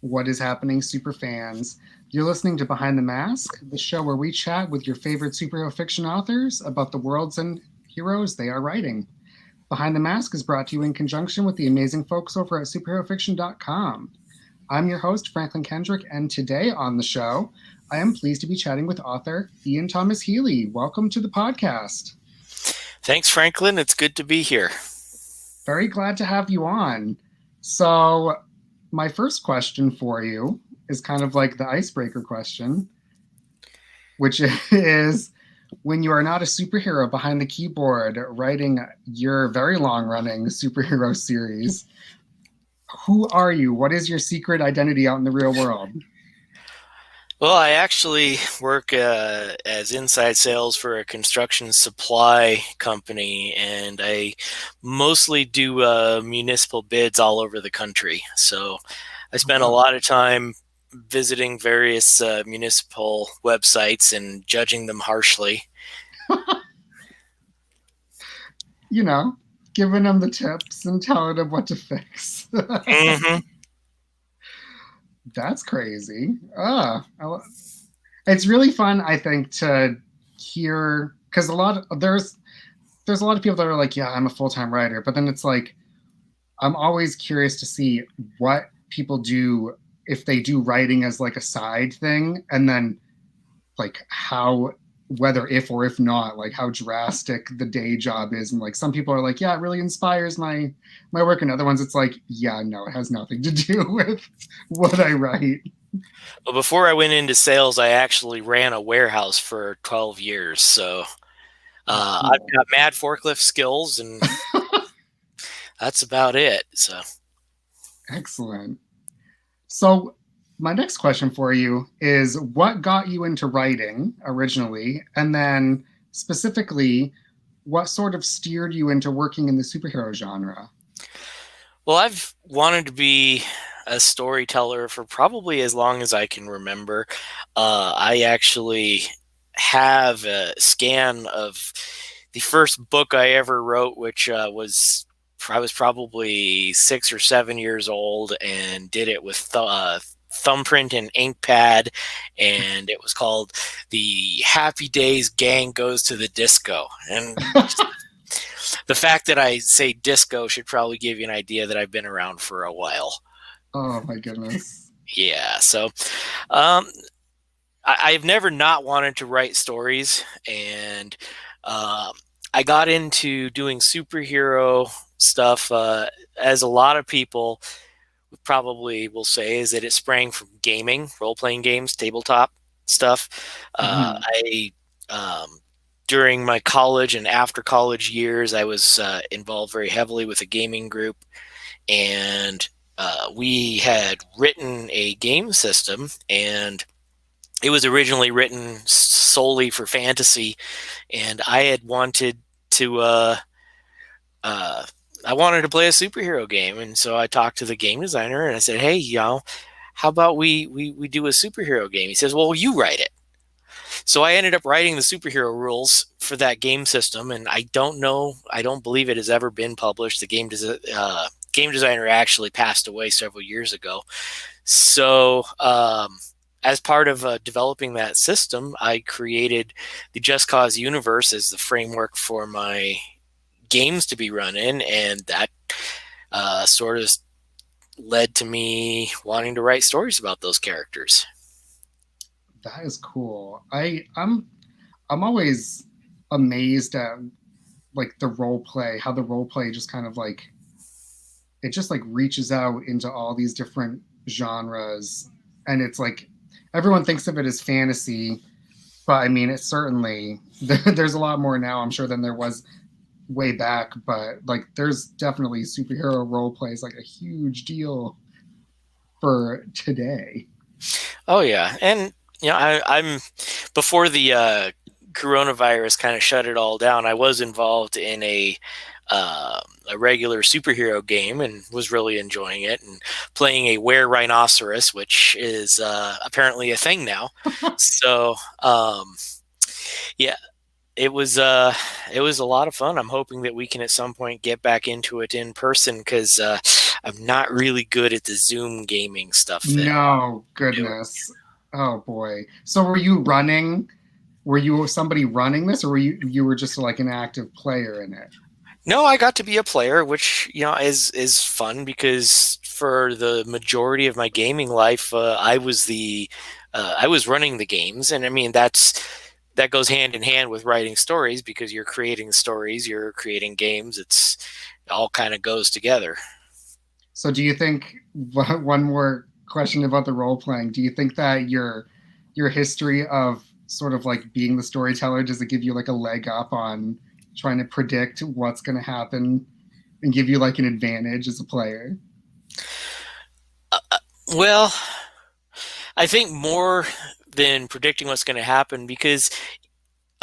What is happening, super fans? You're listening to Behind the Mask, the show where we chat with your favorite superhero fiction authors about the worlds and heroes they are writing. Behind the Mask is brought to you in conjunction with the amazing folks over at superherofiction.com. I'm your host, Franklin Kendrick, and today on the show, I am pleased to be chatting with author Ian Thomas Healy. Welcome to the podcast. Thanks, Franklin. It's good to be here. Very glad to have you on. So, my first question for you is kind of like the icebreaker question, which is when you are not a superhero behind the keyboard writing your very long running superhero series, who are you? What is your secret identity out in the real world? Well, I actually work as inside sales for a construction supply company, and I mostly do municipal bids all over the country. So I spend a lot of time visiting various municipal websites and judging them harshly. You know, giving them the tips and telling them what to fix. Mm-hmm. That's crazy. It's really fun, I think, to hear because there's a lot of people that are like, yeah, I'm a full-time writer, but then it's like I'm always curious to see what people do if they do writing as like a side thing, and then like how whether if or if not, like how drastic the day job is. And like some people are like, yeah, it really inspires my work, and other ones it's like, yeah, no, it has nothing to do with what I write. Well, before I went into sales, I actually ran a warehouse for 12 years. So I've got mad forklift skills, and that's about it. So Excellent. So my next question for you is what got you into writing originally, and then specifically what sort of steered you into working in the superhero genre? Well, I've wanted to be a storyteller for probably as long as I can remember. I actually have a scan of the first book I ever wrote, which I was probably 6 or 7 years old, and did it with thumbprint and ink pad, and it was called "The Happy Days Gang Goes to the Disco." And the fact that I say disco should probably give you an idea that I've been around for a while. Oh my goodness. Yeah, so um, I've never not wanted to write stories, and I got into doing superhero stuff, as a lot of people probably will say, is that it sprang from gaming, role-playing games, tabletop stuff. I during my college and after college years, I was involved very heavily with a gaming group, and we had written a game system, and it was originally written solely for fantasy, and I had wanted to I wanted to play a superhero game, and so I talked to the game designer and I said, "Hey, how about we do a superhero game?" He says, "Well, you write it." So I ended up writing the superhero rules for that game system, and I don't believe it has ever been published. The game designer actually passed away several years ago. So as part of developing that system, I created the Just Cause universe as the framework for my games to be run in, and that sort of led to me wanting to write stories about those characters. That is cool. I'm always amazed at like the role play, how the role play just kind of like it just like reaches out into all these different genres, and it's like everyone thinks of it as fantasy, but I mean it's certainly there's a lot more now, I'm sure, than there was way back, but like there's definitely superhero role plays like a huge deal for today. Oh yeah, and I'm before the coronavirus kind of shut it all down. I was involved in a regular superhero game and was really enjoying it, and playing a were rhinoceros, which is apparently a thing now. So yeah, it was uh it was a lot of fun. I'm hoping that we can at some point get back into it in person because I'm not really good at the Zoom gaming stuff that No, we're doing. goodness. Oh boy. So were you running? Were you somebody running this, or were you were just like an active player in it? No, I got to be a player, which is fun because for the majority of my gaming life, I was running the games, and I mean that goes hand in hand with writing stories because you're creating stories, you're creating games. It all kind of goes together. So do you think one more question about the role playing? Do you think that your history of sort of like being the storyteller, does it give you like a leg up on trying to predict what's going to happen and give you like an advantage as a player? Well, I think more than predicting what's going to happen because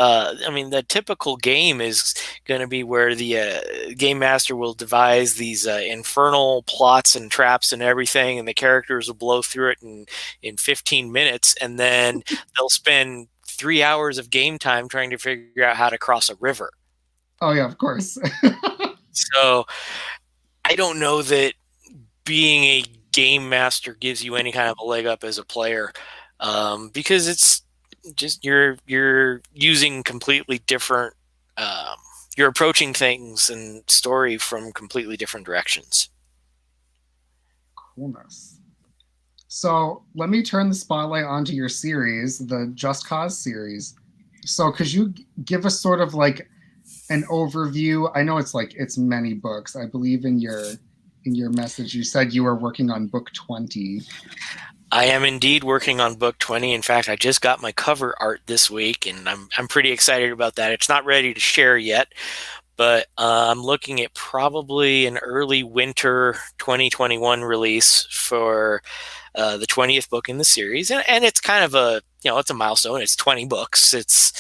I mean, the typical game is going to be where the game master will devise these infernal plots and traps and everything, and the characters will blow through it in 15 minutes, and then they'll spend 3 hours of game time trying to figure out how to cross a river. Oh yeah, of course. So I don't know that being a game master gives you any kind of a leg up as a player because it's just you're using completely different um, you're approaching things and story from completely different directions. Coolness. So let me turn the spotlight onto your series, the Just Cause series. So could you give us sort of like an overview? I know it's like it's many books. I believe in your message you said you were working on book 20. I am indeed working on book 20. In fact, I just got my cover art this week, and I'm pretty excited about that. It's not ready to share yet, but I'm looking at probably an early winter 2021 release for the 20th book in the series, and it's kind of a it's a milestone. It's 20 books. That's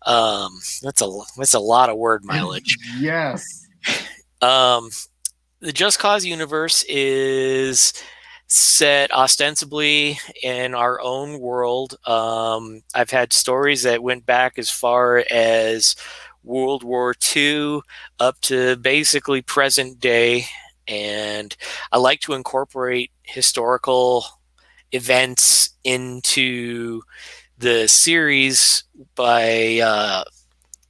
a lot of word mileage. Yes. Um, the Just Cause universe is set ostensibly in our own world. I've had stories that went back as far as World War II up to basically present day. And I like to incorporate historical events into the series by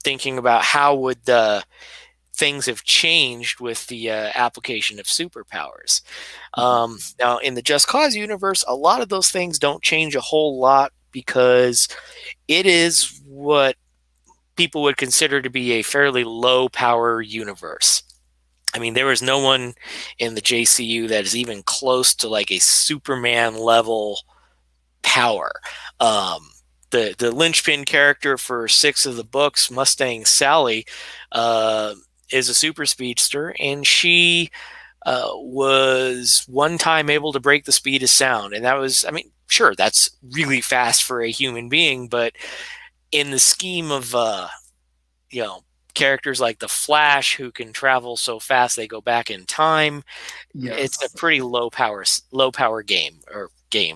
thinking about how would the things have changed with the application of superpowers. Now, in the Just Cause universe, a lot of those things don't change a whole lot because it is what people would consider to be a fairly low power universe. I mean, there is no one in the JCU that is even close to like a Superman level power. Um, the linchpin character for 6 of the books, Mustang Sally, uh, is a super speedster, and she was one time able to break the speed of sound, and that was, I mean, sure, that's really fast for a human being, but in the scheme of you know characters like the Flash who can travel so fast they go back in time, it's a Yes. pretty low power game.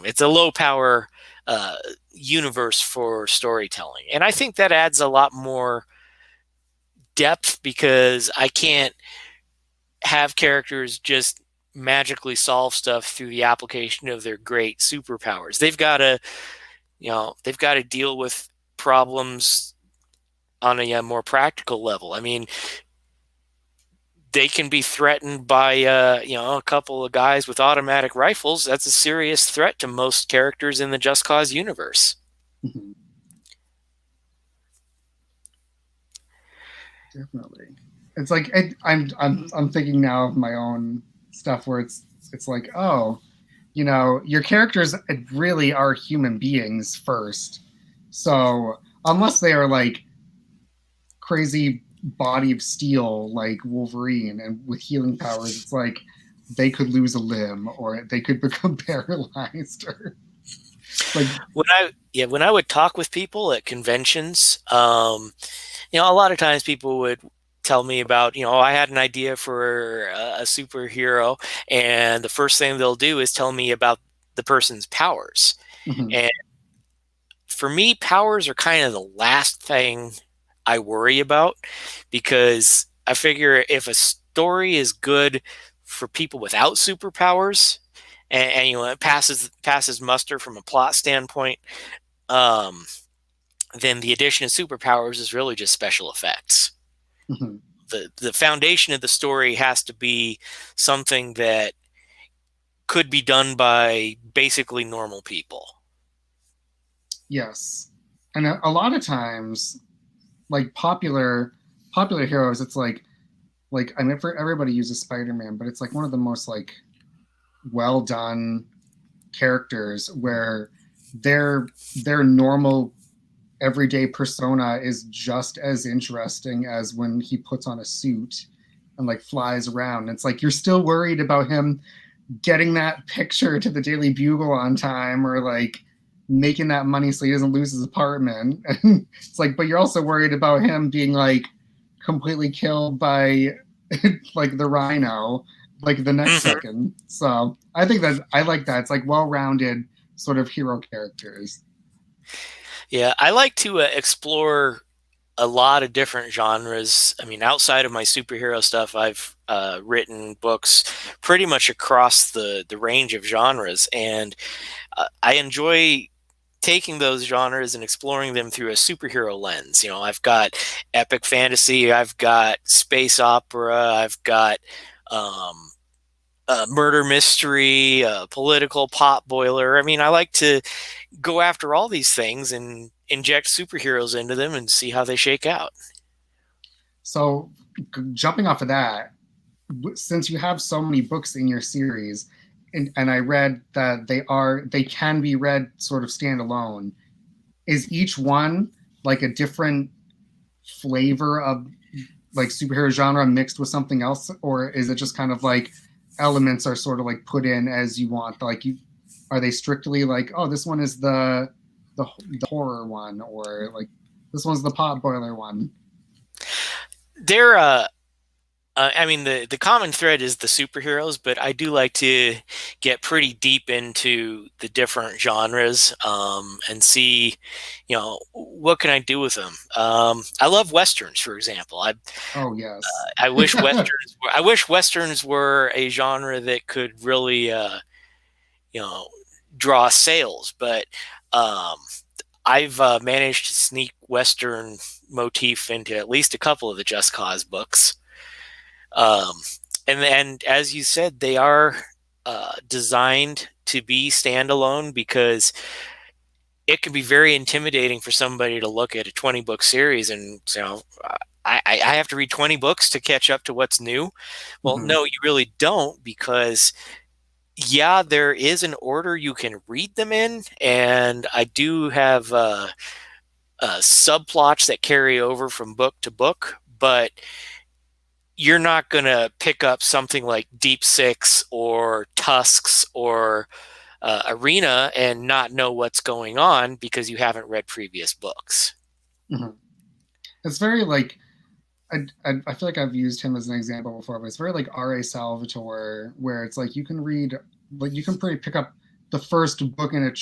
It's a low power uh, universe for storytelling, and I think that adds a lot more depth because I can't have characters just magically solve stuff through the application of their great superpowers. They've got to deal with problems on a more practical level. I mean, they can be threatened by a couple of guys with automatic rifles. That's a serious threat to most characters in the Just Cause universe. Mhm. Definitely. It's like I'm thinking now of my own stuff where it's like, oh, your characters really are human beings first. So unless they are like crazy body of steel like Wolverine and with healing powers, it's like they could lose a limb or they could become paralyzed or like When I would talk with people at conventions, a lot of times people would tell me about, I had an idea for a superhero, and the first thing they'll do is tell me about the person's powers. mhm, And for me, powers are kind of the last thing I worry about, because I figure if a story is good for people without superpowers, and it passes muster from a plot standpoint, um, then the addition of superpowers is really just special effects. Mhm. The foundation of the story has to be something that could be done by basically normal people. Yes, and a lot of times, like popular heroes, it's like I mean, for everybody uses Spider-Man, but it's like one of the most like well done characters where their normal everyday persona is just as interesting as when he puts on a suit and like flies around. It's like you're still worried about him getting that picture to the Daily Bugle on time, or like making that money so he doesn't lose his apartment. And it's like, but you're also worried about him being like completely killed by like the Rhino like the next Mhm. second. So I think that I like that. It's like well-rounded sort of hero characters. Yeah, I like to explore a lot of different genres. I mean, outside of my superhero stuff, I've written books pretty much across the range of genres, and I enjoy taking those genres and exploring them through a superhero lens. I've got epic fantasy, I've got space opera, I've got um, murder mystery, political pot boiler. I mean, I like to go after all these things and inject superheroes into them and see how they shake out. So jumping off of that, since you have so many books in your series, and I read that they can be read sort of standalone. Is each one like a different flavor of like superhero genre mixed with something else, or is it just kind of like elements are sort of like put in as you want? Like you are they strictly like, oh, this one is the horror one, or like this one's the pot boiler one? They're I mean, the common thread is the superheroes, but I do like to get pretty deep into the different genres, and see, what can I do with them. I love westerns, for example. Oh yes. I wish westerns were a genre that could really, you know, draw sales, but um, I've managed to sneak western motif into at least a couple of the Just Cause books. Um, and as you said, they are designed to be standalone, because it can be very intimidating for somebody to look at a 20-book series and I have to read 20 books to catch up to what's new. Well, Mhm. no, you really don't, because yeah, there is an order you can read them in, and I do have subplots that carry over from book to book, but you're not going to pick up something like Deep Six or Tusks or Arena and not know what's going on because you haven't read previous books. Mhm. It's very like I feel like I've used him as an example before, but it's very like R.A. Salvatore, where it's like you can read, like you can pretty pick up the first book in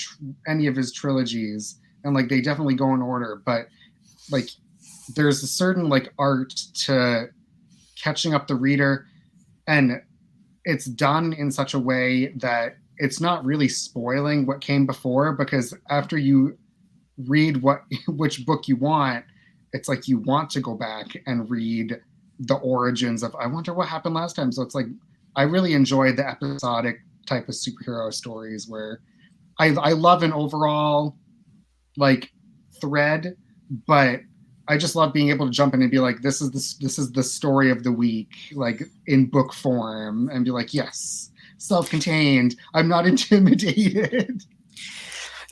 any of his trilogies, and like they definitely go in order, but like there's a certain like art to catching up the reader, and it's done in such a way that it's not really spoiling what came before, because after you read what which book you want, it's like you want to go back and read the origins of I wonder what happened last time. So it's like I really enjoy the episodic type of superhero stories where I love an overall like thread, but I just love being able to jump in and be like, this is the story of the week, like in book form, and be like, yes, self-contained. I'm not intimidated.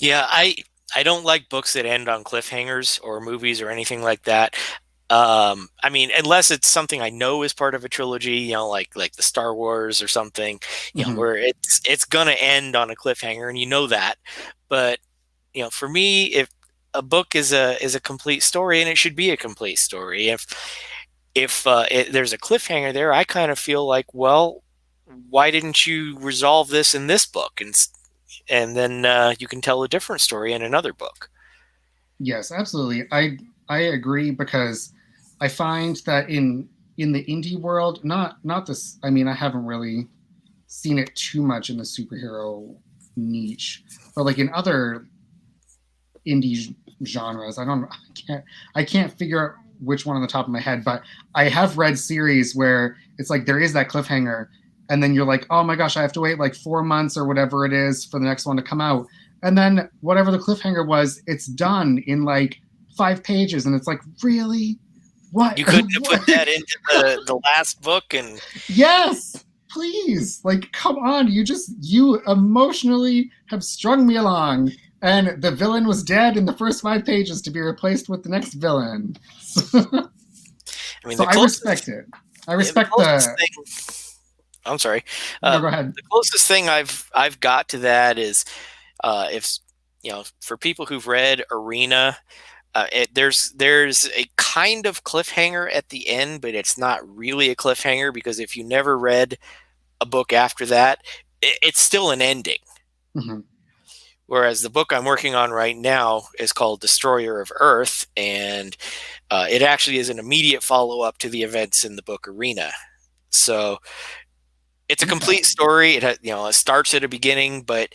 Yeah, I don't like books that end on cliffhangers, or movies or anything like that. I mean, unless it's something I know is part of a trilogy, like the Star Wars or something, Mhm. where it's gonna end on a cliffhanger, and you know that. But for me, if a book is a complete story, and it should be a complete story, if there's a cliffhanger there, I kind of feel like, well, why didn't you resolve this in this book, and then you can tell a different story in another book. Yes, absolutely. I agree because I find that in the indie world, not this. I mean, I haven't really seen it too much in the superhero niche, but like in other indie genres, I can't figure out which one on the top of my head, but I have read series where it's like there is that cliffhanger, and then you're like, oh my gosh, I have to wait like 4 months or whatever it is for the next one to come out, and then whatever the cliffhanger was, it's done in like 5 pages, and it's like, really, what? You couldn't have put that into the last book, and Yes, please, like, come on, you emotionally have strung me along, and the villain was dead in the first 5 pages to be replaced with the next villain. I mean, So I respect it. I respect the. I'm sorry. No, go ahead. The closest thing I've got to that is if for people who've read Arena. There's a kind of cliffhanger at the end, but it's not really a cliffhanger because if you never read a book after that, it's still an ending. Mm-hmm. Whereas the book I'm working on right now is called Destroyer of Earth, and it actually is an immediate follow-up to the events in the book Arena. So it's a complete story. It starts at a beginning, but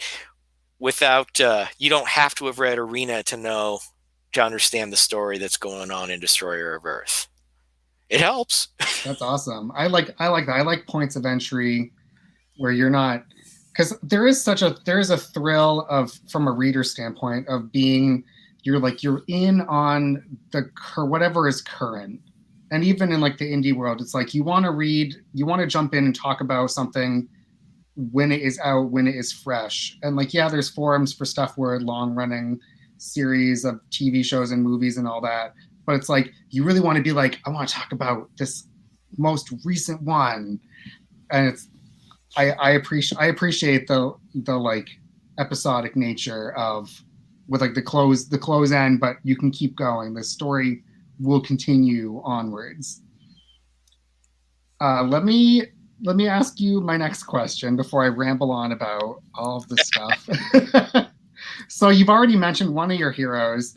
without you don't have to have read Arena to understand the story that's going on in Destroyer of Earth. It helps. That's awesome. I like that. I like points of entry where you're not, because there is a thrill of, from a reader standpoint, of being, you're in on the whatever is current. And even in like the indie world, it's like you want to jump in and talk about something when it is out, when it is fresh. And like, yeah, there's forums for stuff where long running series of TV shows and movies and all that, but it's like you really want to be like, I want to talk about this most recent one, and it's I appreciate the like episodic nature of, with like the close end, but you can keep going. The story will continue onwards. Let me ask you my next question before I ramble on about all of this stuff. So you've already mentioned one of your heroes.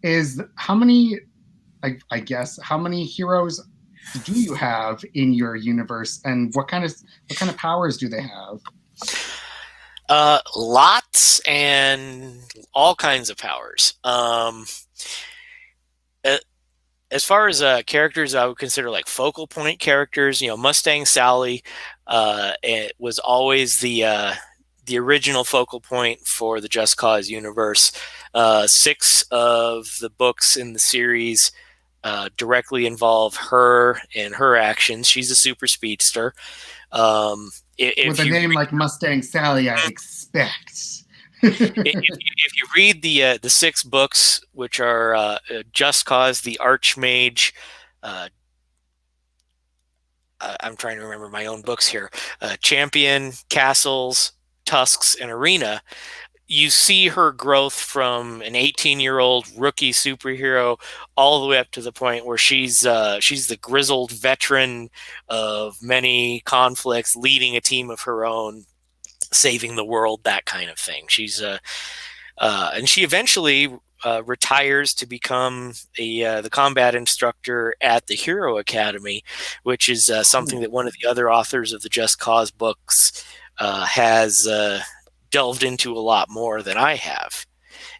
Is how many? I guess how many heroes do you have in your universe, and what kind of powers do they have? Lots and all kinds of powers. As far as characters, I would consider like focal point characters. Mustang Sally it was always the original focal point for the Just Cause universe. 6 of the books in the series directly involve her and her actions. She's a super speedster. With a name like Mustang Sally, I expect. if you read the 6 books, which are Just Cause, the Archmage, I'm trying to remember my own books here, Champion, Castles, Tusks, and Arena, you see her growth from an 18-year-old rookie superhero all the way up to the point where she's the grizzled veteran of many conflicts, leading a team of her own, saving the world, that kind of thing. And she eventually retires to become the combat instructor at the Hero Academy, which is something that one of the other authors of the Just Cause books has delved into a lot more than I have.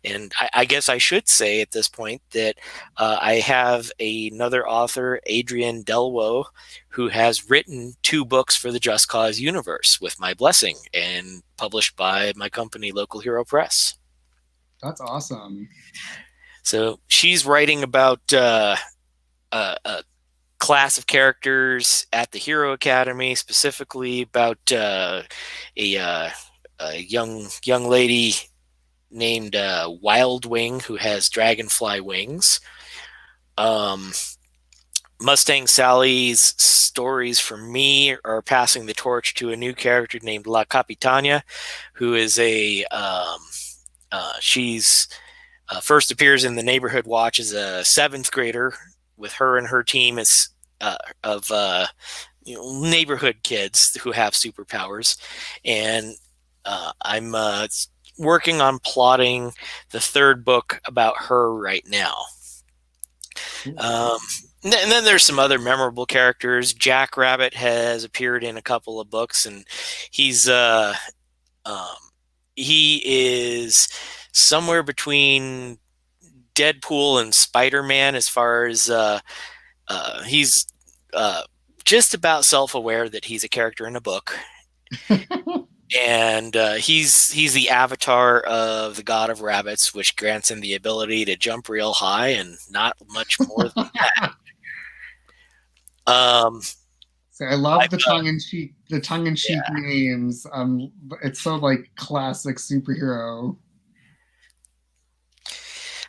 And I guess I should say at this point that I have another author, Adrian Delwo, who has written 2 books for the Just Cause universe with my blessing and published by my company, Local Hero Press. That's awesome. So she's writing about a class of characters at the Hero Academy, specifically about a young lady named Wild Wing, who has dragonfly wings. Mustang Sally's stories for me are passing the torch to a new character named La Capitania, who is she's first appears in the Neighborhood Watch as a 7th grader, with her and her team of neighborhood kids who have superpowers. And I'm working on plotting the 3rd book about her right now. Cool. Um, and then there's some other memorable characters. Jack Rabbit has appeared in a couple of books, and he's um, he is somewhere between Deadpool and Spider-Man as far as he's uh, just about self-aware that he's a character in a book, and he's the avatar of the God of Rabbits, which grants him the ability to jump real high and not much more than that. So I love I've, the tongue-in-cheek yeah, names. It's so like classic superhero.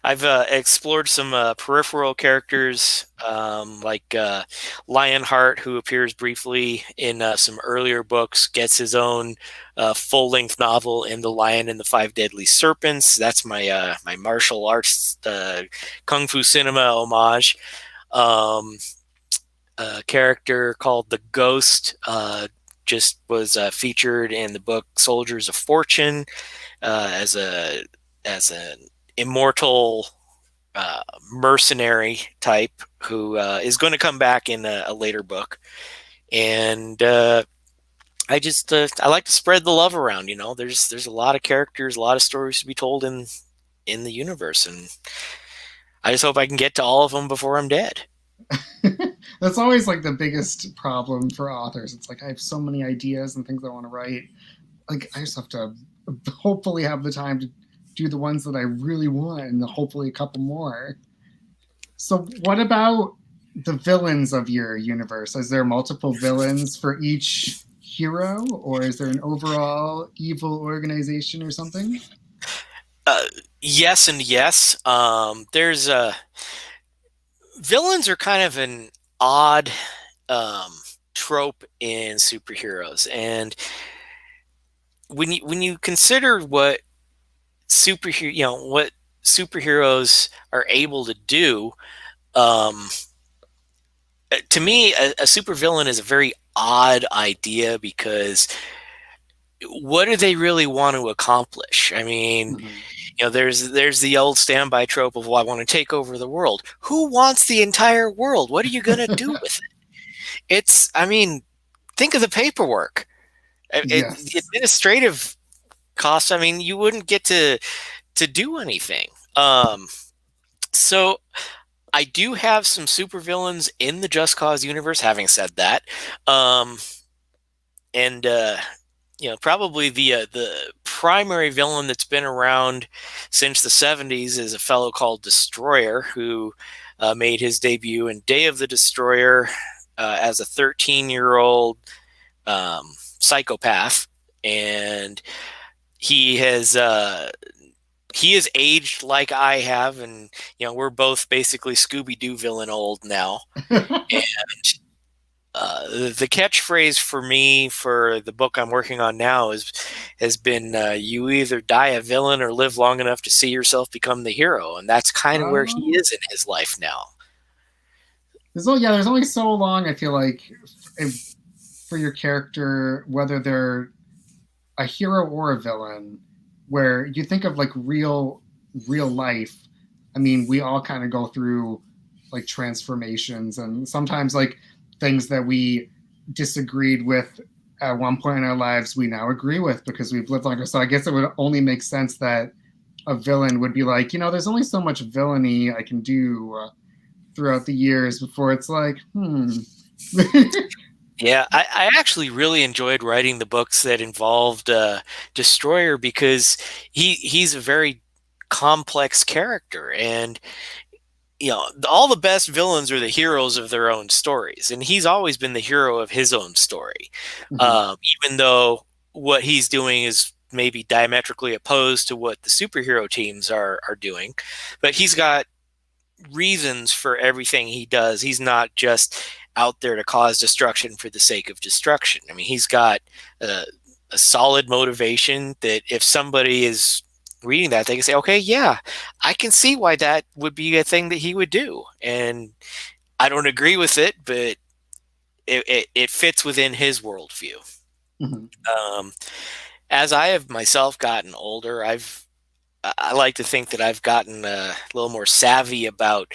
I've explored some peripheral characters like Lionheart, who appears briefly in some earlier books, gets his own full-length novel in *The Lion and the Five Deadly Serpents*. That's my martial arts kung fu cinema homage. Um, a character called the Ghost just was featured in the book *Soldiers of Fortune* as an immortal mercenary type who is going to come back in a later book. And I like to spread the love around. You know, there's a lot of characters, a lot of stories to be told in the universe, and I just hope I can get to all of them before I'm dead. That's always like the biggest problem for authors. It's like I have so many ideas and things I want to write. Like I just have to hopefully have the time to do the ones that I really want and hopefully a couple more. So what about the villains of your universe? Is there multiple villains for each hero, or is there an overall evil organization or something? Uh, yes and yes. There's villains are kind of an odd um, trope in superheroes, and when you consider what superheroes are able to do, um, to me, a supervillain is a very odd idea because what do they really want to accomplish? I mean, Mm-hmm. there's the old standby trope of, well, I want to take over the world. Who wants the entire world? What are you going to do with it? I mean, think of the paperwork. The Yes. administrative costs. I mean, you wouldn't get to do anything. So I do have some supervillains in the Just Cause universe. Having said that, um, and probably the primary villain that's been around since the '70s is a fellow called Destroyer, who made his debut in *Day of the Destroyer* as a 13-year-old psychopath, and he has aged like I have, and we're both basically Scooby-Doo villain old now. And the catchphrase for me for the book I'm working on now has been you either die a villain or live long enough to see yourself become the hero, and that's kind of where he is in his life now. There's only so long I feel like for your character, whether they're a hero or a villain, where you think of like real life. I mean, we all kind of go through like transformations, and sometimes like things that we disagreed with at one point in our lives we now agree with because we've lived longer. So I guess it would only make sense that a villain would be like, there's only so much villainy I can do throughout the years before it's like, Yeah, I actually really enjoyed writing the books that involved Destroyer because he's a very complex character, and all the best villains are the heroes of their own stories, and he's always been the hero of his own story, Mhm. even though what he's doing is maybe diametrically opposed to what the superhero teams are doing, but he's got reasons for everything he does. He's not just out there to cause destruction for the sake of destruction. I mean, he's got a solid motivation that if somebody is reading that, they can say, okay, yeah, I can see why that would be a thing that he would do. And I don't agree with it, but it fits within his worldview. Mhm. Um, as I have myself gotten older, I like to think that I've gotten a little more savvy about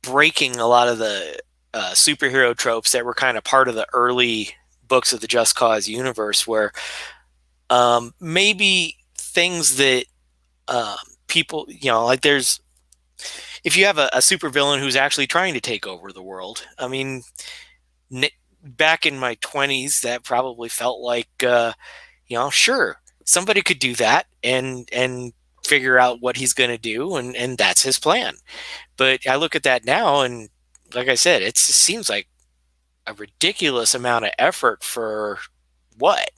breaking a lot of the superhero tropes that were kind of part of the early books of the Just Cause universe, where maybe things that people, like if you have a supervillain who's actually trying to take over the world. I mean, back in my 20s, that probably felt like, sure, somebody could do that and figure out what he's going to do, and that's his plan. But I look at that now, and like I said, it seems like a ridiculous amount of effort for what?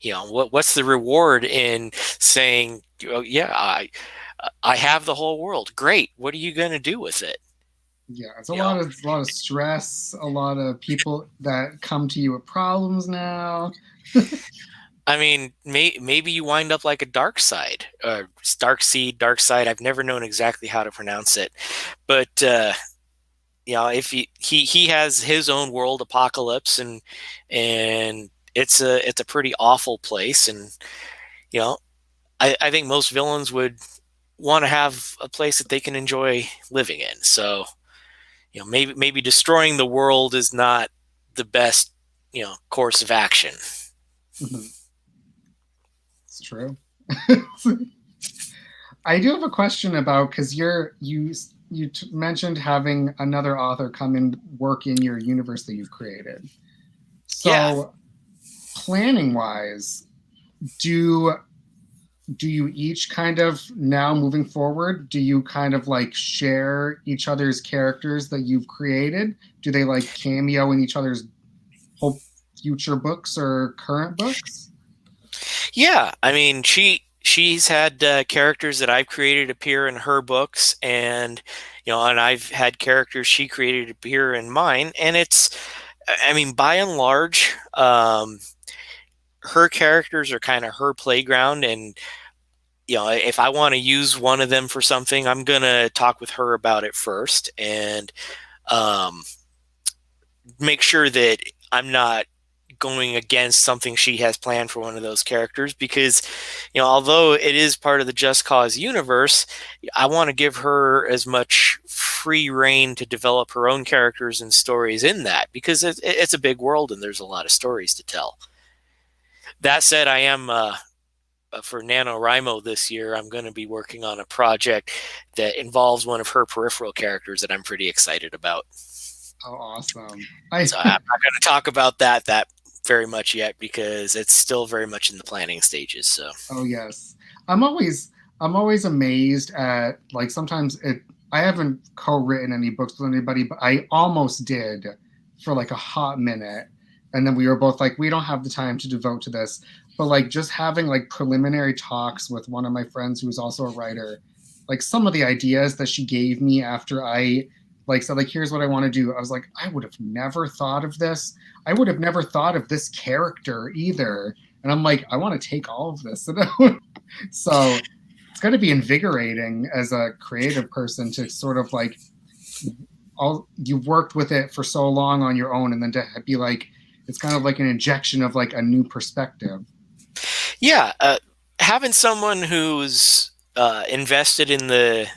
What's the reward in saying, oh, yeah, I have the whole world. Great. What are you going to do with it? Yeah, it's a lot of stress, a lot of people that come to you with problems now. I mean, maybe you wind up like a dark side, dark seed, dark side. I've never known exactly how to pronounce it, but if he has his own world apocalypse, and it's a pretty awful place, and I think most villains would want to have a place that they can enjoy living in. So maybe destroying the world is not the best course of action. Mm-hmm. It's true. I do have a question about, because you mentioned having another author come and work in your universe that you've created. So, planning wise, do you each kind of, now moving forward, do you kind of like share each other's characters that you've created? Do they like cameo in each other's future books or current books? Yeah, I mean, she's had characters that I've created appear in her books, and and I've had characters she created appear in mine, and it's, I mean, by and large, her characters are kind of her playground, and if I want to use one of them for something, I'm gonna talk with her about it first, and make sure that I'm not going against something she has planned for one of those characters, because although it is part of the Just Cause universe, I want to give her as much free reign to develop her own characters and stories in that, because it's a big world and there's a lot of stories to tell. That said, I am for NaNoWriMo this year, I'm going to be working on a project that involves one of her peripheral characters that I'm pretty excited about. Oh, awesome. So I'm not going to talk about that very much yet, because it's still very much in the planning stages. So. Oh yes, I'm always amazed at, like, sometimes I haven't co-written any books with anybody, but I almost did for like a hot minute, and then we were both like, we don't have the time to devote to this. But like, just having like preliminary talks with one of my friends who is also a writer, like some of the ideas that she gave me after I like said, like, here's what I want to do, I was like, I would have never thought of this. I would have never thought of this character either. And I'm like, I want to take all of this. So it's going to be invigorating as a creative person to sort of like, you've worked with it for so long on your own, and then to be like, it's kind of like an injection of like a new perspective. Yeah, having someone who's invested in the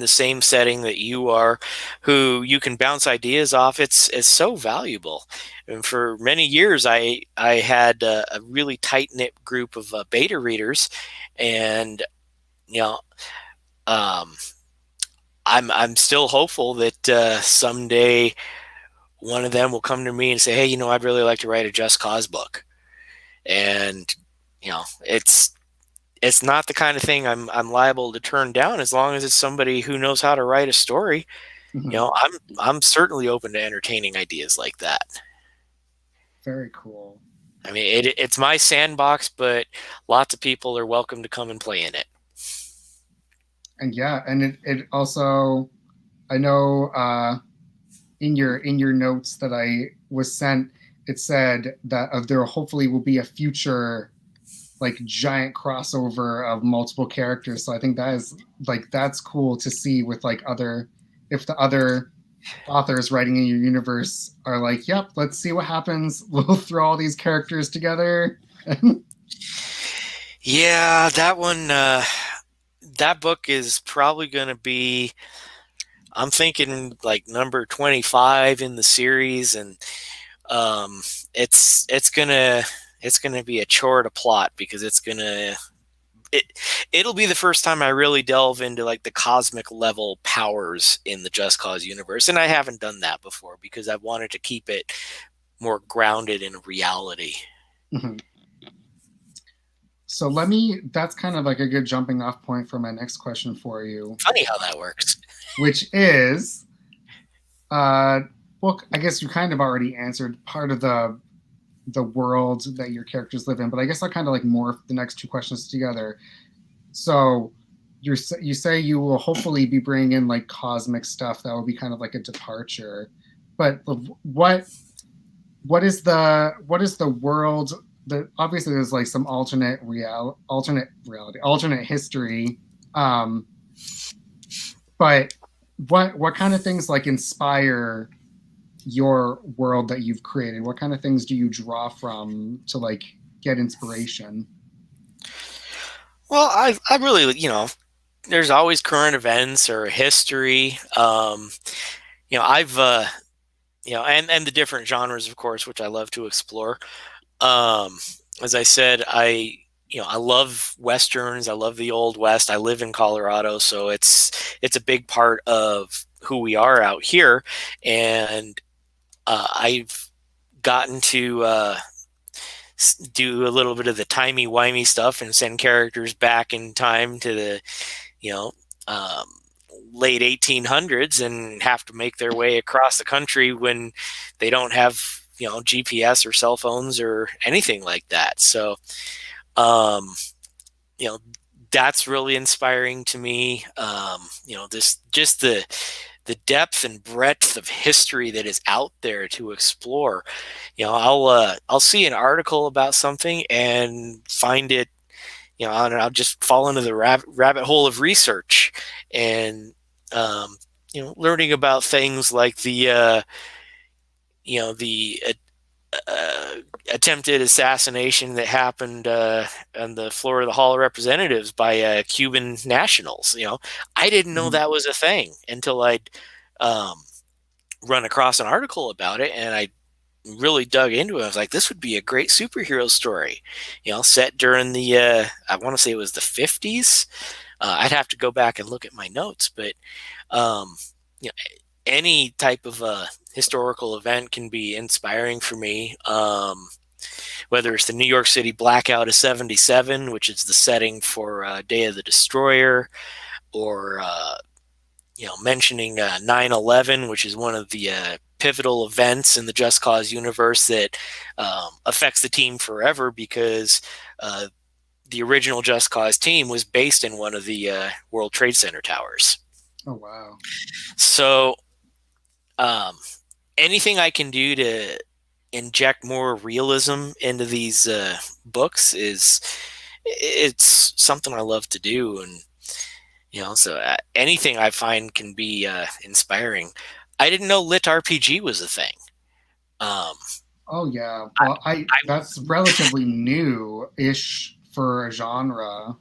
same setting that you are, who you can bounce ideas off, it's so valuable. And for many years, I had a really tight knit group of beta readers, and I'm still hopeful that someday one of them will come to me and say, hey, I'd really like to write a Just Cause book. And it's not the kind of thing I'm liable to turn down, as long as it's somebody who knows how to write a story. Mm-hmm. I'm certainly open to entertaining ideas like that. Very cool. I mean, it's my sandbox, but lots of people are welcome to come and play in it. And yeah, and it also, I know in your notes that I was sent, it said that there hopefully will be a future like giant crossover of multiple characters. So I think that is like, that's cool to see with like if the other authors writing in your universe are like, yep, let's see what happens. We'll throw all these characters together. Yeah, that one, that book is probably going to be, I'm thinking like number 25 in the series, and um, it's gonna be a chore to plot because it it'll be the first time I really delve into like the cosmic level powers in the Just Cause universe, and I haven't done that before because I wanted to keep it more grounded in reality. Mhm. So that's kind of like a good jumping off point for my next question for you, Funny how that works. which is, uh, well, I guess you kind of already answered part of the world that your characters live in, but I guess I'll kind of like morph the next two questions together. So you say you will hopefully be bringing in like cosmic stuff that will be kind of like a departure, but what is the world that obviously there's like some alternate history, um, but what kind of things like inspire your world that you've created? What kind of things do you draw from to like get inspiration? Well, I really, there's always current events or history. I've and the different genres, of course, which I love to explore. Um, as I said, I love westerns. I love the old west. I live in Colorado, so it's a big part of who we are out here, and I've gotten to do a little bit of the timey wimey stuff and send characters back in time to the you know um, late 1800s and have to make their way across the country when they don't have GPS or cell phones or anything like that. So um, you know that's really inspiring to me. This just the depth and breadth of history that is out there to explore. I'll see an article about something and find it, and I'll just fall into the rabbit hole of research and learning about things like the uh, attempted assassination that happened on the floor of the Hall of Representatives by Cuban nationals. I didn't know Mhm. that was a thing until I'd um, run across an article about it, and I really dug into it. I was like, this would be a great superhero story, set during the I want to say it was the 50s. I'd have to go back and look at my notes, but um, you know, any type of historical event can be inspiring for me. Whether it's the New York City blackout of '77, which is the setting for Day of the Destroyer, or mentioning 9/11, which is one of the pivotal events in the Just Cause universe that affects the team forever because the original Just Cause team was based in one of the World Trade Center towers. Oh wow. So um, anything I can do to inject more realism into these books is it's something I love to do, and so anything I find can be inspiring. I didn't know lit RPG was a thing. Um, Oh yeah. I, Well, I I that's relatively new-ish for a genre.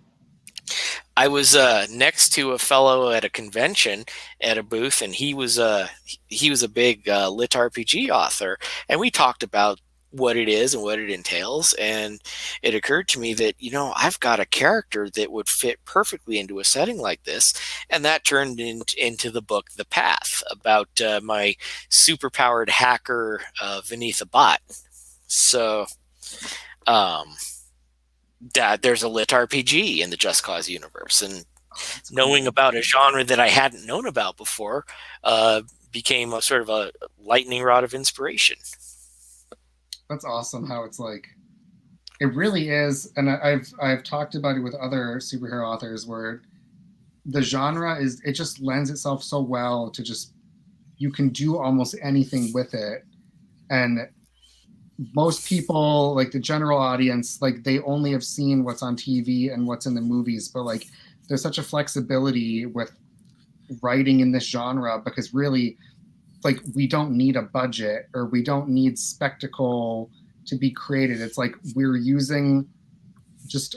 I was next to a fellow at a convention at a booth, and he was a big lit RPG author, and we talked about what it is and what it entails. And it occurred to me that I've got a character that would fit perfectly into a setting like this, and that turned into the book The Path about my superpowered hacker Beneath a Bot. So. Um, that there's a lit RPG in the Just Cause universe, and Oh, that's knowing cool. about a genre that I hadn't known about before became a sort of a lightning rod of inspiration. That's awesome how it's like it really is, and I've talked about it with other superhero authors where the genre is it just lends itself so well to just you can do almost anything with it. And most people, like the general audience, like they only have seen what's on TV and what's in the movies, but like there's such a flexibility with writing in this genre because really like we don't need a budget or we don't need spectacle to be created. It's like we're using just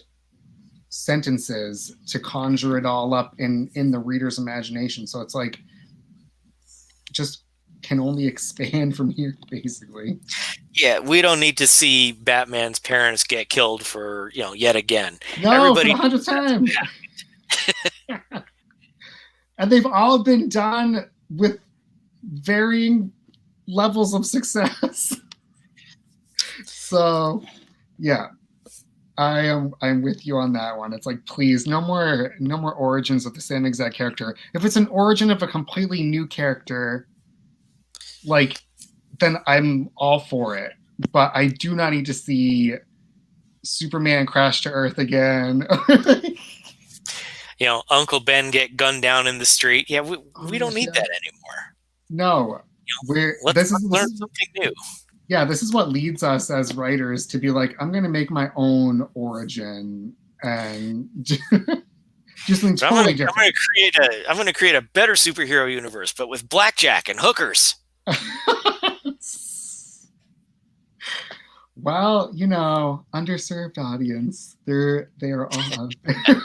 sentences to conjure it all up in the reader's imagination. So it's like just can only expand from here, basically. Yeah, we don't need to see Batman's parents get killed for, yet again. No, for Everybody the knows 100th that's time. And they've all been done with varying levels of success. So, yeah, I'm with you on that one. It's like, please, no more origins of the same exact character. If it's an origin of a completely new character, like, then I'm all for it. But I do not need to see Superman crash to Earth again. Uncle Ben get gunned down in the street. Yeah, Oh we my don't gosh, need yeah. that anymore. No, we're Let's learn something new. yeah, this is what leads us as writers to be like, I'm gonna make my own origin and do something But totally different. I'm gonna create a better superhero universe, but with blackjack and hookers. Well, underserved audience, they are all out there.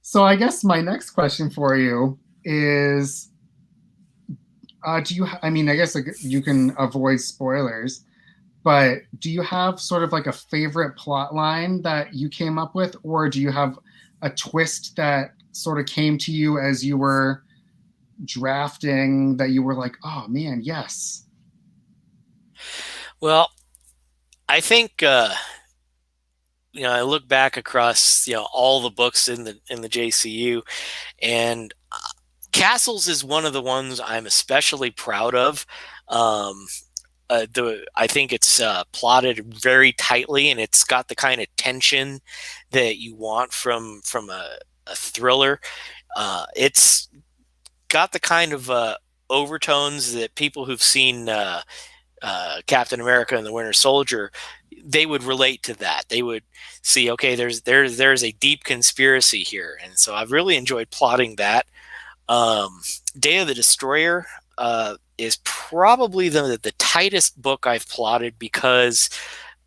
So I guess my next question for you is, do you? I mean, I guess like, you can avoid spoilers, but do you have sort of like a favorite plot line that you came up with, or do you have a twist that sort of came to you as you were drafting that you were like, oh man, yes? Well, I think I look back across all the books in the JCU, and Castles is one of the ones I'm especially proud of. Um, I think it's plotted very tightly, and it's got the kind of tension that you want from a thriller. It's got the kind of overtones that people who've seen Captain America and the Winter Soldier, they would relate to that. They would see, okay, there's a deep conspiracy here, and so I've really enjoyed plotting that. Day of the Destroyer is probably the tightest book I've plotted because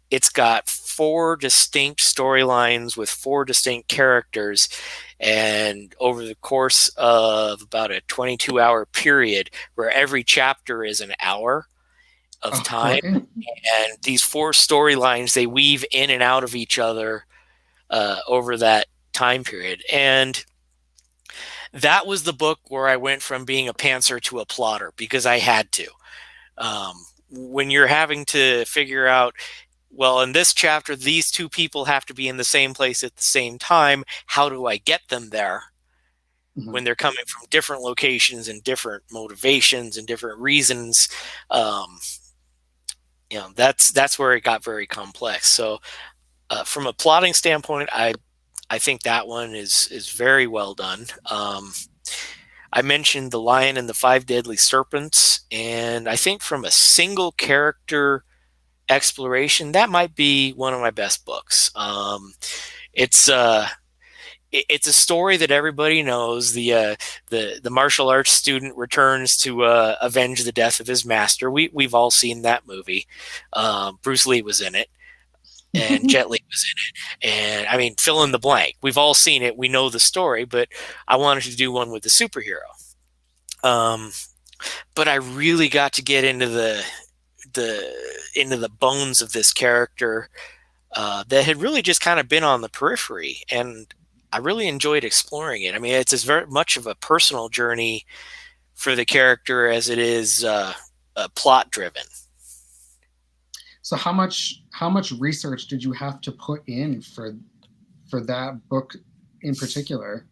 it's got four distinct storylines with four distinct characters. And over the course of about a 22-hour period, where every chapter is an hour of time, Okay. and these four storylines, they weave in and out of each other over that time period. And that was the book where I went from being a pantser to a plotter because I had to. When you're having to figure out, well, in this chapter, these two people have to be in the same place at the same time. How do I get them there Mhm. when they're coming from different locations and different motivations and different reasons? That's where it got very complex. So, from a plotting standpoint, I think that one is very well done. I mentioned The Lion and the Five Deadly Serpents, and I think from a single character exploration, that might be one of my best books. It's it's a story that everybody knows. The martial arts student returns to avenge the death of his master. We've all seen that movie. Bruce Lee was in it, and Jet Li was in it. And I mean, fill in the blank. We've all seen it. We know the story, but I wanted to do one with the superhero. Um, but I really got to get into the bones of this character that had really just kind of been on the periphery, and I really enjoyed exploring it. I mean, it's as very much of a personal journey for the character as it is plot driven. So how much research did you have to put in for that book in particular?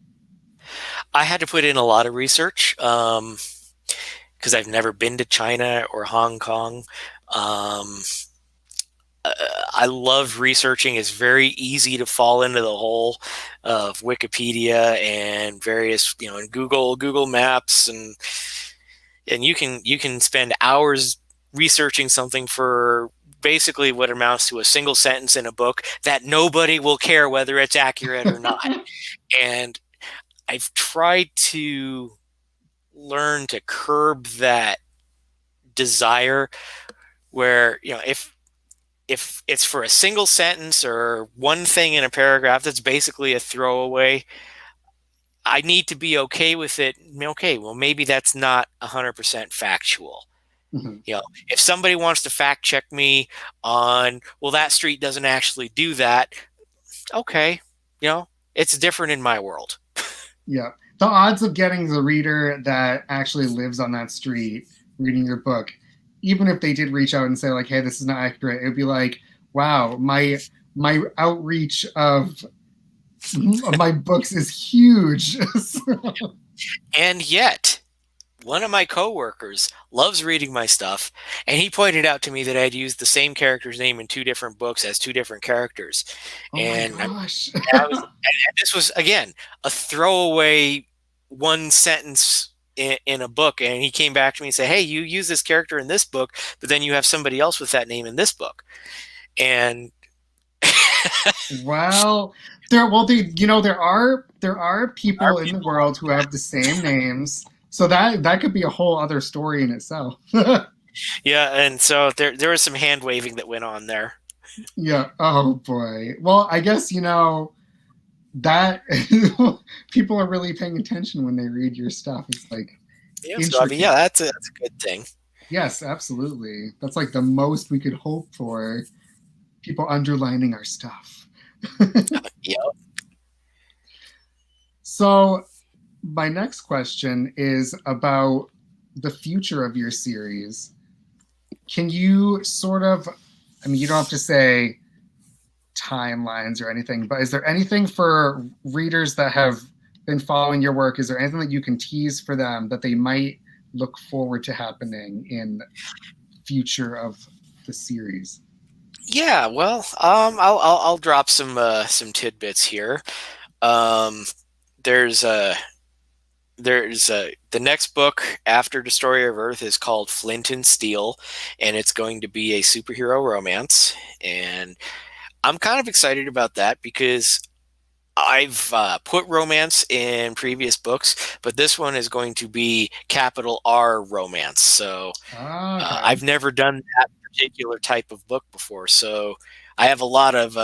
I had to put in a lot of research because I've never been to China or Hong Kong. Um, I love researching. It's very easy to fall into the hole of Wikipedia and various, and Google Maps, and you can spend hours researching something for basically what amounts to a single sentence in a book that nobody will care whether it's accurate or not. And I've tried to learn to curb that desire where, if it's for a single sentence or one thing in a paragraph that's basically a throwaway, I need to be okay with it. Okay, well, maybe that's not 100% factual. Mhm. You know, if somebody wants to fact check me on, well, that street doesn't actually do that. Okay, you know, it's different in my world. Yeah. The odds of getting the reader that actually lives on that street reading your book, even if they did reach out and say like, "Hey, this is not accurate," it'd be like, "Wow, my outreach of my books is huge." And yet, one of my coworkers loves reading my stuff, and he pointed out to me that I'd used the same character's name in two different books as two different characters. Oh my And gosh. and this was again a throwaway one sentence in a book, and he came back to me and said, "Hey, you use this character in this book, but then you have somebody else with that name in this book." And Well, there are our people in the people, world who have the same names, so that could be a whole other story in itself. yeah, and so there was some hand waving that went on there. Yeah. Oh boy. Well, I guess that people are really paying attention when they read your stuff. It's like Yeah, so I mean, intricate. yeah, that's a good thing. Yes, absolutely. That's like the most we could hope for. People underlining our stuff. Yeah. So, my next question is about the future of your series. Can you sort of, I mean, you don't have to say timelines or anything, but is there anything for readers that have been following your work? Is there anything that you can tease for them that they might look forward to happening in future of the series? Yeah, well, I'll drop some tidbits here. Um, there's the next book after Destroyer of Earth is called Flint and Steel, and it's going to be a superhero romance, and I'm kind of excited about that because I've put romance in previous books, but this one is going to be capital R romance. So Okay. I've never done that particular type of book before, so I have a lot of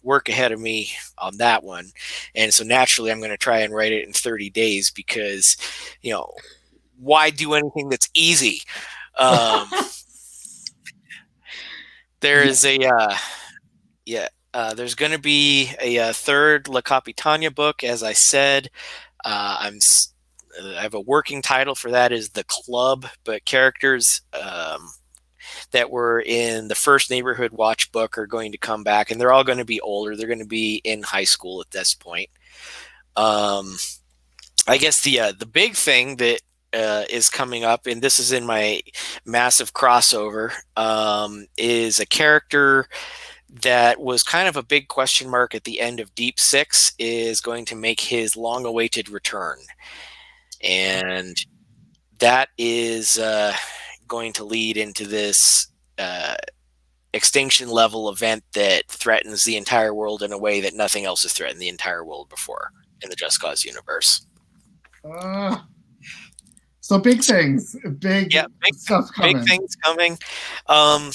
work ahead of me on that one. And so naturally, I'm going to try and write it in 30 days because, you know, why do anything that's easy? Um, there Yeah. is a yeah. There's going to be a third La Capitania book, as I said. I have a working title for that is The Club, but characters that were in the first Neighborhood Watch book are going to come back, and they're all going to be older. They're going to be in high school at this point. Um, I guess the big thing that is coming up, and this is in my massive crossover, is a character that was kind of a big question mark at the end of Deep Six is going to make his long-awaited return, and that is going to lead into this uh, extinction level event that threatens the entire world in a way that nothing else has threatened the entire world before in the Just Cause universe. Uh, so big things, Yeah, big stuff big coming. things coming. Um,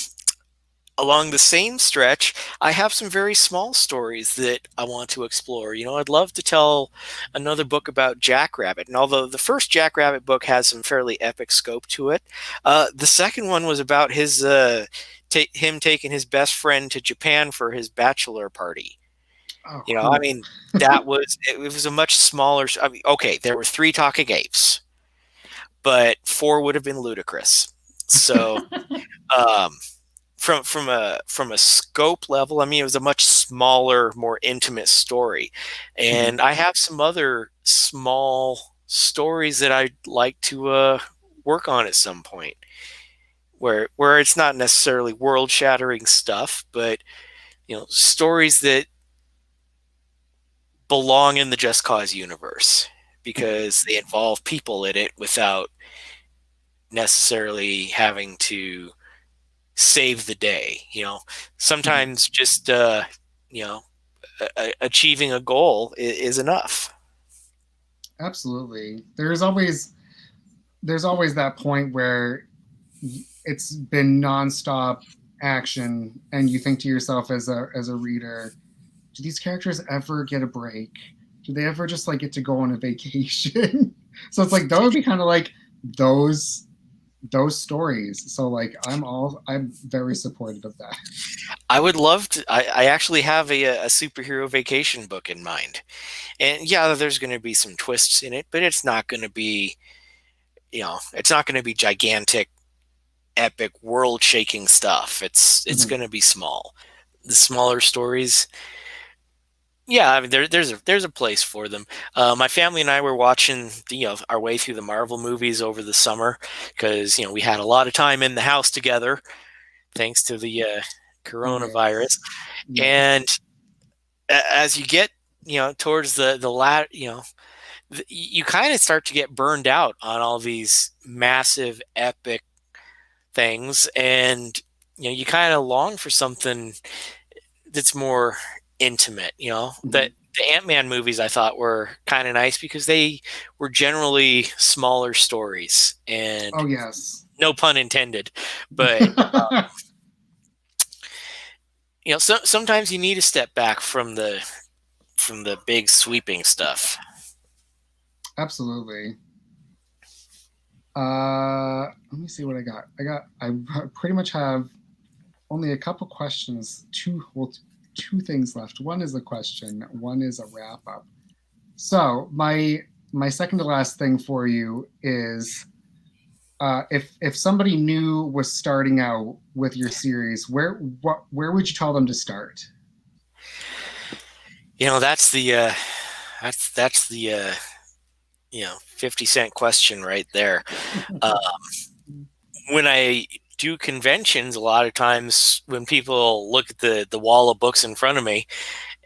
Along the same stretch, I have some very small stories that I want to explore. You know, I'd love to tell another book about Jackrabbit. And although the first Jackrabbit book has some fairly epic scope to it, the second one was about him taking his best friend to Japan for his bachelor party. Oh, You know, I cool. mean, it was a much smaller. I mean, okay, there were three talking apes, but four would have been ludicrous. So. Um, from a scope level, I mean, it was a much smaller, more intimate story, Mhm. and I have some other small stories that I'd like to work on at some point, where it's not necessarily world shattering stuff, but stories that belong in the Just Cause universe Mhm. because they involve people in it without necessarily having to save the day. Mhm. Sometimes just you know achieving a goal is enough. Absolutely. There's always that point where it's been nonstop action, and you think to yourself as a reader, do these characters ever get a break? do they ever just like get to go on a vacation? So it's like that would be kind of like those those stories. So like I'm very supportive of that. I would love to. I actually have a superhero vacation book in mind. And yeah, there's going to be some twists in it, but it's not going to be, it's not going to be gigantic, epic, world-shaking stuff. It's Mhm. going to be small. The smaller stories, yeah, I mean, there's a place for them. My family and I were watching our way through the Marvel movies over the summer because we had a lot of time in the house together thanks to the Oh coronavirus. yes. Yep. And as you get towards the lat, you kind of start to get burned out on all these massive epic things, and you kind of long for something that's more intimate. That Mhm. the Ant-Man movies I thought were kind of nice because they were generally smaller stories, and Oh yes. no pun intended, but sometimes you need to step back from the big sweeping stuff. Absolutely. Let me see what I got. I pretty much have only a couple questions. Two things left. One is a question. One is a wrap up. So my second to last thing for you is if somebody new was starting out with your series, where would you tell them to start? That's the 50-cent question right there. Uh, when I do conventions, a lot of times when people look at the wall of books in front of me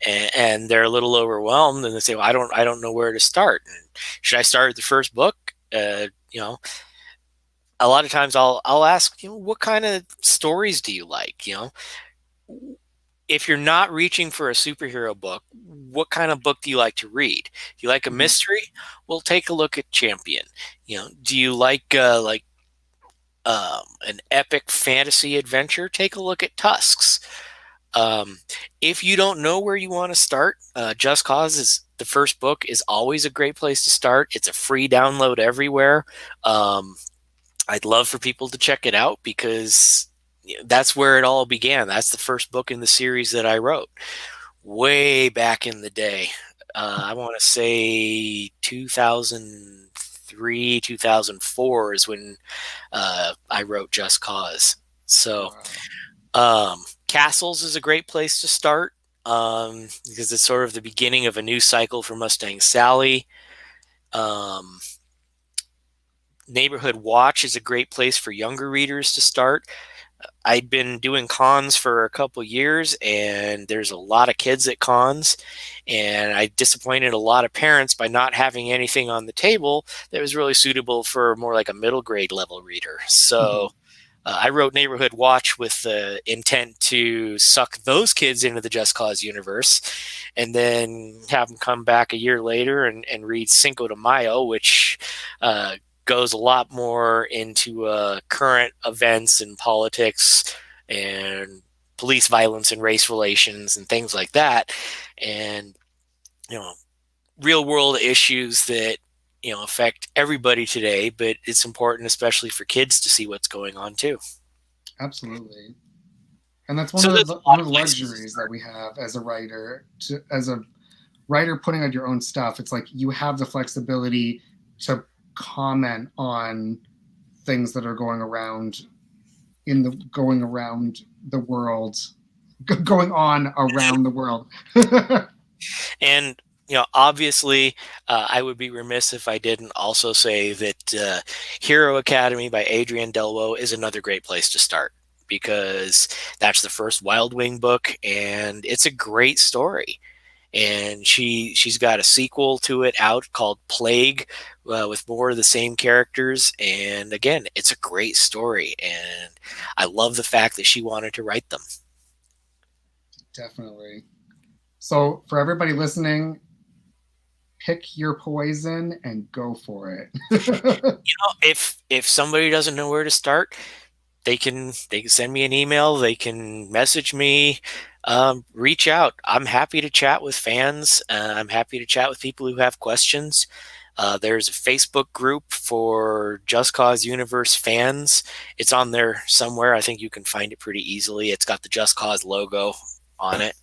and they're a little overwhelmed and they say, well, I don't know where to start. Should I start at the first book? A lot of times I'll ask, what kind of stories do you like? If you're not reaching for a superhero book, what kind of book do you like to read? Do you like a Mhm. mystery? Well, take a look at Champion. Do you like an epic fantasy adventure? Take a look at Tusks. Um, if you don't know where you want to start, Just Cause is the first book is always a great place to start. It's a free download everywhere. Um, I'd love for people to check it out because that's where it all began. That's the first book in the series that I wrote way back in the day. I want to say 2003, 2004 is when I wrote Just Cause. So, Wow. Castles is a great place to start because it's sort of the beginning of a new cycle for Mustang Sally. Um, Neighborhood Watch is a great place for younger readers to start. I'd been doing cons for a couple years, and there's a lot of kids at cons, and I disappointed a lot of parents by not having anything on the table that was really suitable for more like a middle grade level reader. So Mhm. I wrote Neighborhood Watch with the intent to suck those kids into the Just Cause universe, and then have them come back a year later and read Cinco de Mayo, which uh, goes a lot more into current events and politics and police violence and race relations and things like that, and you know, real world issues that affect everybody today. But it's important, especially for kids, to see what's going on too. Absolutely. And that's So there's a one lot of of the places to luxuries that start. we have as a writer as a writer putting out your own stuff. It's like you have the flexibility to comment on things that are going around the world, going on around the world. And obviously, I would be remiss if I didn't also say that Hero Academy by Adrienne Delwo is another great place to start because that's the first Wild Wing book, and it's a great story. And she's got a sequel to it out called Plague, with more of the same characters. And again, it's a great story, and I love the fact that she wanted to write them. Definitely. So for everybody listening, pick your poison and go for it. If somebody doesn't know where to start, they can send me an email, they can message me. reach out. I'm happy to chat with fans. I'm happy to chat with people who have questions. There's a Facebook group for Just Cause Universe fans. It's on there somewhere. I think you can find it pretty easily. It's got the Just Cause logo on it.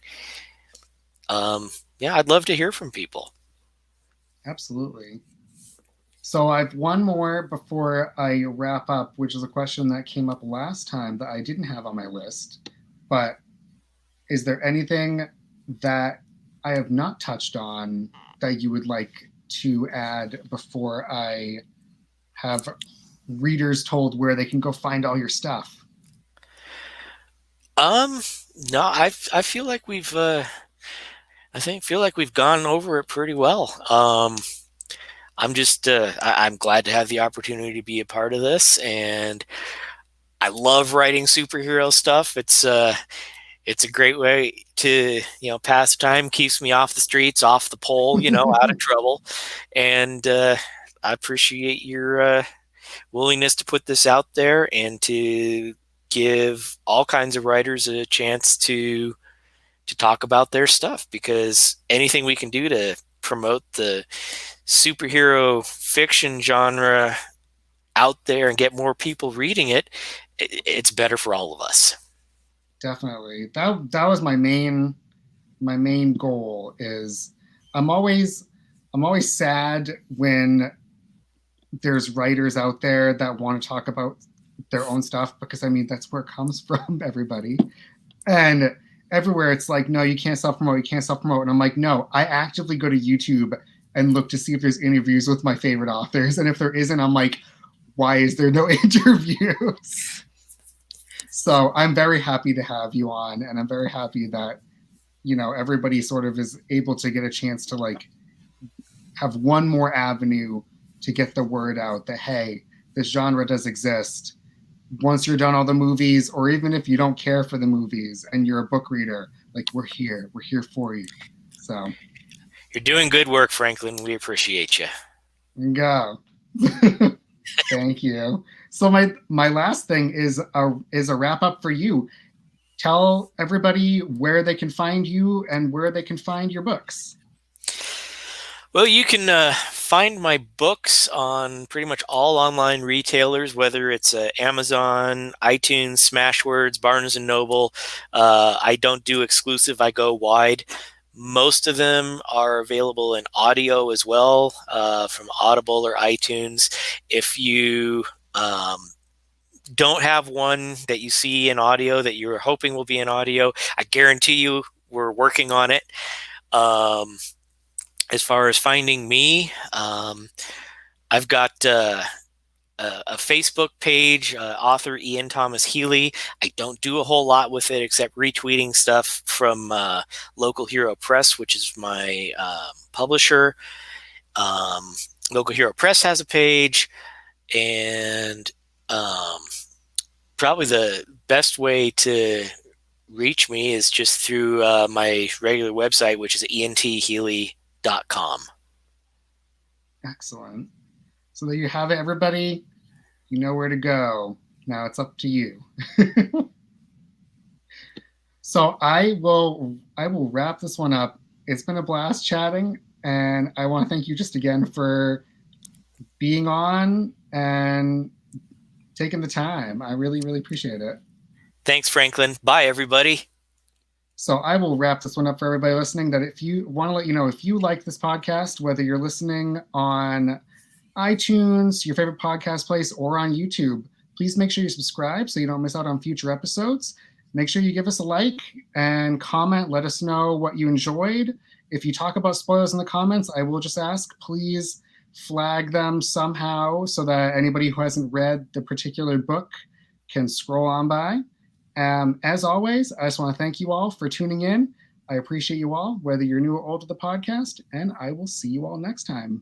Yeah, I'd love to hear from people. Absolutely. So I've one more before I wrap up, which is a question that came up last time that I didn't have on my list. But is there anything that I have not touched on that you would like to add before I have readers told where they can go find all your stuff? No, I feel like we've feel like we've gone over it pretty well. I'm just I'm glad to have the opportunity to be a part of this, and I love writing superhero stuff. It's a great way to pass time, keeps me off the streets, off the pole, out of trouble, and I appreciate your willingness to put this out there and to give all kinds of writers a chance to talk about their stuff, because anything we can do to promote the superhero fiction genre out there and get more people reading it, it's better for all of us. Definitely. That was my main goal. Is I'm always sad when there's writers out there that want to talk about their own stuff, because I mean that's where it comes from, everybody. And everywhere it's like, no, you can't self-promote, and I'm like, no, I actively go to YouTube and look to see if there's interviews with my favorite authors, and if there isn't, I'm like, why is there no interviews? So I'm very happy to have you on, and I'm very happy that everybody sort of is able to get a chance to like have one more avenue to get the word out that, hey, this genre does exist. Once you're done all the movies, or even if you don't care for the movies and you're a book reader, like, we're here for you. So you're doing good work, Franklin. We appreciate you. Go. Thank you. So my last thing is a wrap up for you. Tell everybody where they can find you and where they can find your books. Well, you can find my books on pretty much all online retailers, whether it's Amazon, iTunes, Smashwords, Barnes & Noble. I don't do exclusive. I go wide. Most of them are available in audio as well, from Audible or iTunes. If you don't have one that you see in audio that you're hoping will be in audio, I guarantee you we're working on it. As far as finding me, I've got a Facebook page, author Ian Thomas Healy. I don't do a whole lot with it except retweeting stuff from Local Hero Press, which is my publisher. Local Hero Press has a page, and probably the best way to reach me is just through my regular website, which is enthealy.com. Excellent. So there you have it, everybody. You know where to go. Now it's up to you. So I will wrap this one up. It's been a blast chatting, and I want to thank you just again for being on and taking the time. I really, really appreciate it. Thanks, Franklin. Bye, everybody. So I will wrap this one up for everybody listening, that if you want to let you know, if you like this podcast, whether you're listening on iTunes, your favorite podcast place, or on YouTube, please make sure you subscribe so you don't miss out on future episodes. Make sure you give us a like and comment. Let us know what you enjoyed. If you talk about spoilers in the comments, I will just ask, please flag them somehow so that anybody who hasn't read the particular book can scroll on by. As always, I just want to thank you all for tuning in. I appreciate you all, whether you're new or old to the podcast, and I will see you all next time.